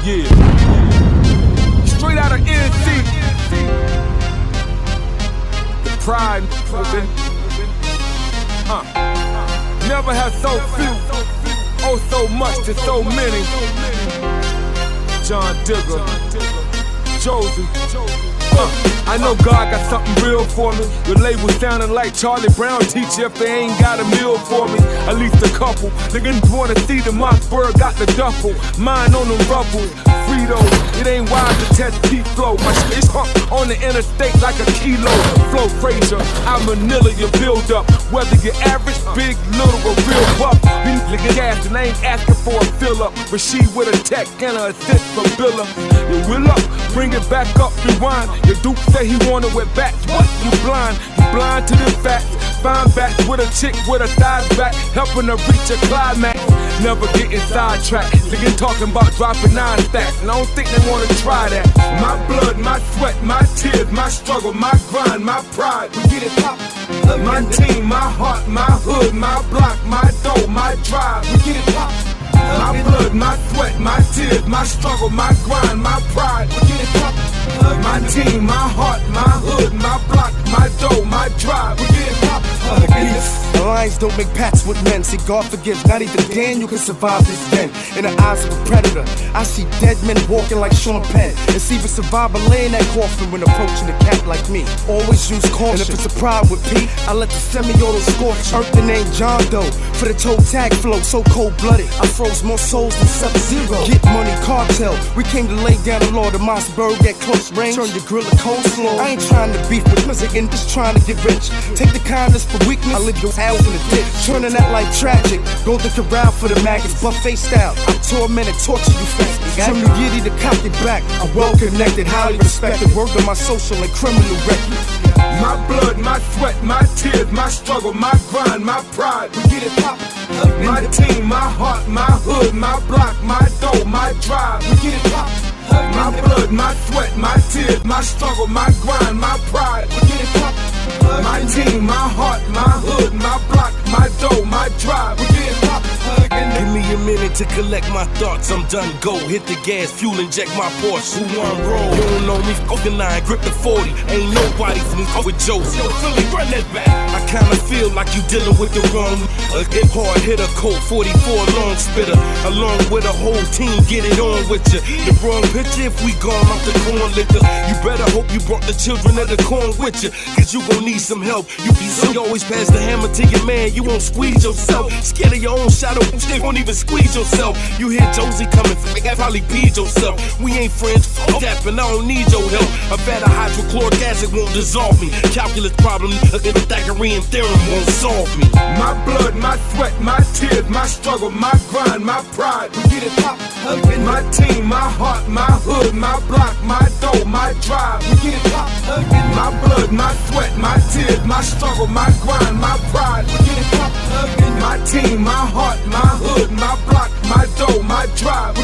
Yeah. Straight out of NC. The pride. Never have so few. Oh, so much to so many. John Digger. Chosen. I know God got something real for me. Your label sounding like Charlie Brown teacher if they ain't got a meal for me. At least a couple. Niggas wanna see the Mossberg got the duffel. Mine on the ruffles. Frito, it ain't wise to test deep flow. My shit's on the interstate like a kilo. Flow Frazier, I'm Manila, you build up. Whether you're average, big, little, or real buff. These niggas gas and I ain't asking for a fill up. But she with a tech and a assist for Billa. You will up, bring it back up, rewind. Your Duke say he wanted with bats. What? You blind? You blind to the facts. Find back with a chick with a thighs back, helping her reach a climax. Never getting sidetracked. Niggas talking about dropping 9 stacks, and I don't think they wanna try that. My blood, my sweat, my tears, my struggle, my grind, my pride. We get it pop. My team, my heart, my hood, my block, my dough, my drive. We get it pop. My blood, my sweat, my tears, my struggle, my grind, my pride. We get it pop. My team, my heart, my hood, my block, my dough, my drive. We get it pop. Lions don't make pacts with men. See, God forgives. Not even Daniel can survive this den. In the eyes of a predator, I see dead men walking like Sean Penn. And see the survivor laying that coffin when approaching a cat like me. Always use caution. And if it's a pride with P, I let the semi-auto scorch. Earth the name John Doe for the toe tag flow. So cold-blooded, I froze more souls than Sub-Zero. Get money, cartel. We came to lay down the law. The Mossberg at close range. Turn your grill to coleslaw. I ain't trying to beef with music and just trying to get rich. Take the kindness for weakness. I live your house in the ditch. Turning that like tragic. Golden corral for the maggots. Buffet style. I torment and torture you fast. From New Yiddy to cock it back. I'm well connected, highly respected. Work on my social and criminal record. My blood, my sweat, my tears, my struggle, my grind, my pride. We get it pop. My team, my heart, my hood, my block, my dough, my drive. We get it pop. My blood, my sweat, my tears, my struggle, my grind, my pride. We get it pop. My team, my heart, my hood, my block, my dough, my drive. We get it pop. Give me a minute to collect my thoughts. I'm done, go. Hit the gas, fuel, inject my Porsche. Who want roll? You don't know me, fucking 9, grip the 40. Ain't nobody from with Josie. Yo, Philly, run that back. I kinda feel like you dealing with the wrong. A hip hard hitter, Colt 44 long spitter. Along with a whole team, get it on with you. The wrong picture if we gone off the corn liquor. You better hope you brought the children of the corn with you, cause you gon' need some help. You always pass the hammer to your man, you won't squeeze yourself. Scared of your own shadow, you won't even squeeze yourself. You hear Josie coming, probably peed yourself. We ain't friends, fuck that, and I don't need your help. A vat of hydrochloric acid won't dissolve me. Calculus problem, a Pythagorean theorem won't solve me. My blood, my sweat, my tears, my struggle, my grind, my pride. We get it pop. My team, my heart, my hood, my block, my dough, my drive. We get it pop. My blood, my sweat, my tears, my struggle, my grind, my pride. We get it pop. My team, my heart, my hood, my block, my dough, my drive.